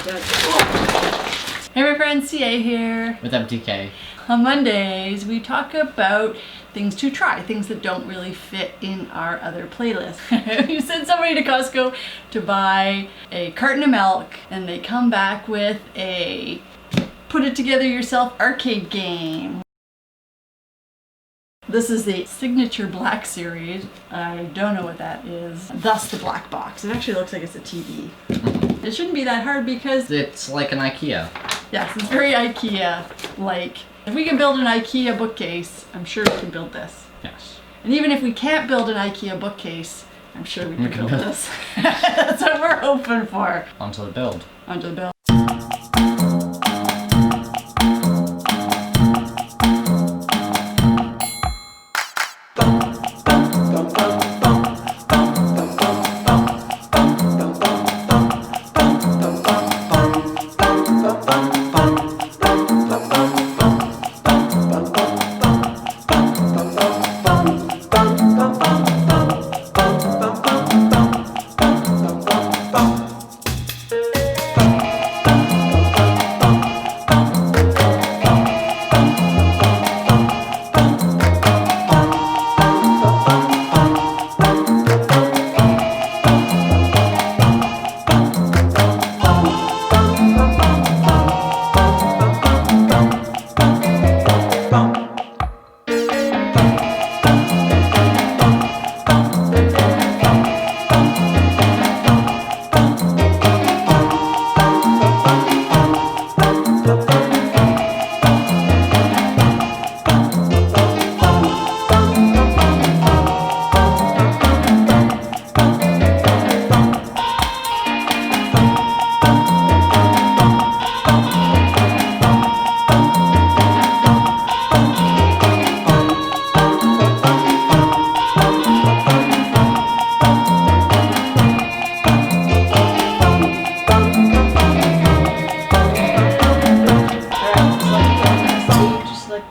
Hey my friends, CA here. With MTK. On Mondays, we talk about things to try, things that don't really fit in our other playlist. You send somebody to Costco to buy a carton of milk and they come back with a put it together yourself arcade game. This is the signature Black Series. I don't know what that is. Thus the black box. It actually looks like it's a TV. It shouldn't be that hard because It's like an IKEA. yes, it's very IKEA-like. If we can build an IKEA bookcase, I'm sure we can build this. Yes. And even if we can't build an IKEA bookcase, I'm sure we can build this. That's what we're hoping for. Onto the build. Onto the build.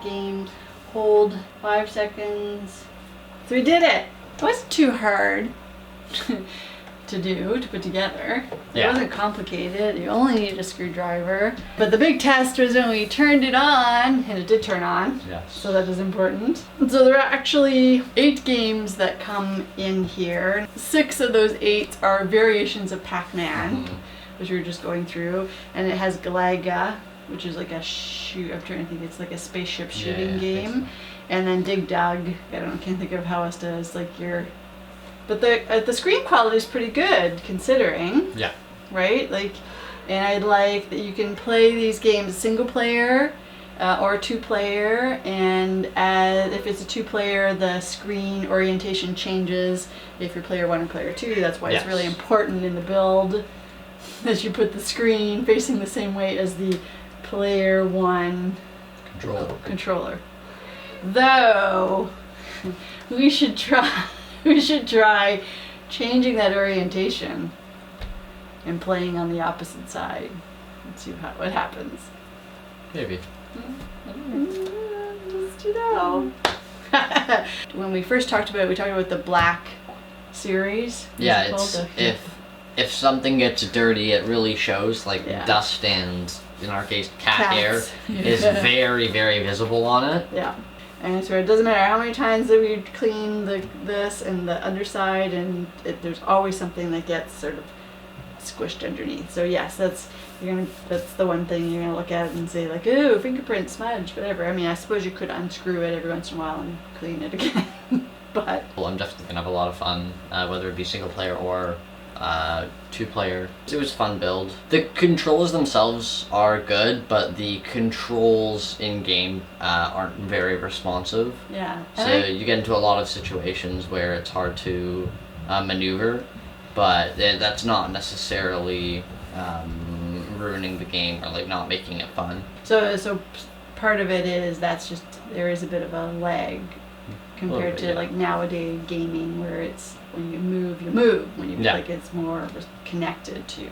Game, hold 5 seconds. So we did it. It wasn't too hard to put together. It wasn't complicated. You only need a screwdriver. But the big test was when we turned it on, and it did turn on. Yes. So that is important. So there are actually 8 games that come in here. 6 of those 8 are variations of Pacman, which we were just going through, and it has Galaga, which is like a shoot. I'm trying to think. It's like a spaceship shooting game, and then Dig Dug. Can't think of how else to. It's like but the screen quality is pretty good considering. Yeah. Right. Like, and I like that you can play these games single player or 2-player, and if it's a 2-player, the screen orientation changes if you're player 1 or player 2. That's why it's really important in the build that you put the screen facing the same way as the player 1 controller. Though we should try changing that orientation and playing on the opposite side and see what happens. Maybe. Just when we first talked about it, we talked about the Black Series. Yeah, if something gets dirty, it really shows. Like dust and, in our case, cat hair is very, very visible on it. Yeah. And so it doesn't matter how many times that we clean this and the underside, and there's always something that gets sort of squished underneath. So yes, that's the one thing you're gonna look at it and say like, ooh, fingerprint, smudge, whatever. I mean, I suppose you could unscrew it every once in a while and clean it again. But I'm definitely gonna have a lot of fun, whether it be single player or 2-player. It was a fun build. The controls themselves are good, but the controls in game aren't very responsive. Yeah. So you get into a lot of situations where it's hard to maneuver, but that's not necessarily ruining the game or like not making it fun. So part of it is there is a bit of a lag compared to like nowadays gaming where it's when you move, when you like it's more connected to.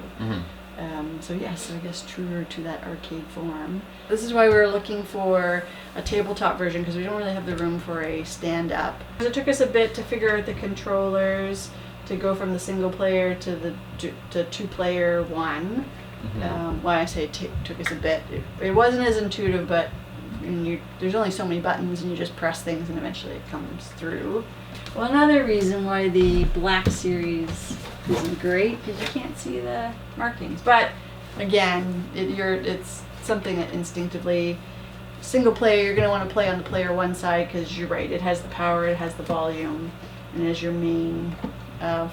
So yes, I guess truer to that arcade form. This is why we were looking for a tabletop version, because we don't really have the room for a stand-up. It took us a bit to figure out the controllers to go from the single player to the 2-player one. Why I say it took us a bit. It wasn't as intuitive, but there's only so many buttons, and you just press things, and eventually it comes through. Well, another reason why the Black Series isn't great is you can't see the markings. But again, it's something that instinctively, single player, you're going to want to play on the player one side because you're right, it has the power, it has the volume, and it is your main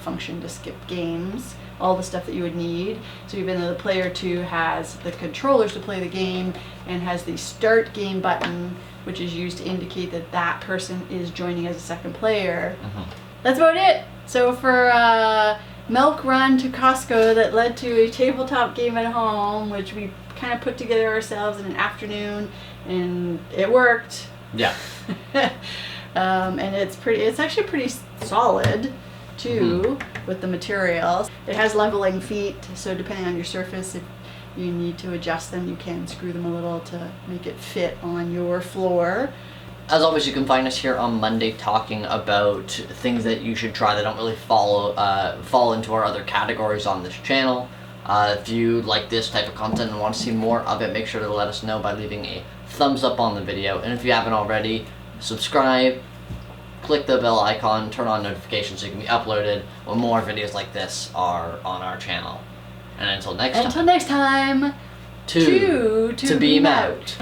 function to skip games, all the stuff that you would need. So even though the player 2 has the controllers to play the game and has the start game button, which is used to indicate that that person is joining as a second player. That's about it. So for a milk run to Costco that led to a tabletop game at home, which we kind of put together ourselves in an afternoon, and it worked. Yeah. And it's actually pretty solid too, with the materials. It has leveling feet, so depending on your surface, if you need to adjust them, you can screw them a little to make it fit on your floor. As always, you can find us here on Monday talking about things that you should try that don't really fall into our other categories on this channel. If you like this type of content and want to see more of it, make sure to let us know by leaving a thumbs up on the video. And if you haven't already, subscribe, click the bell icon, turn on notifications so you can be uploaded when more videos like this are on our channel. And until next time, to beam out.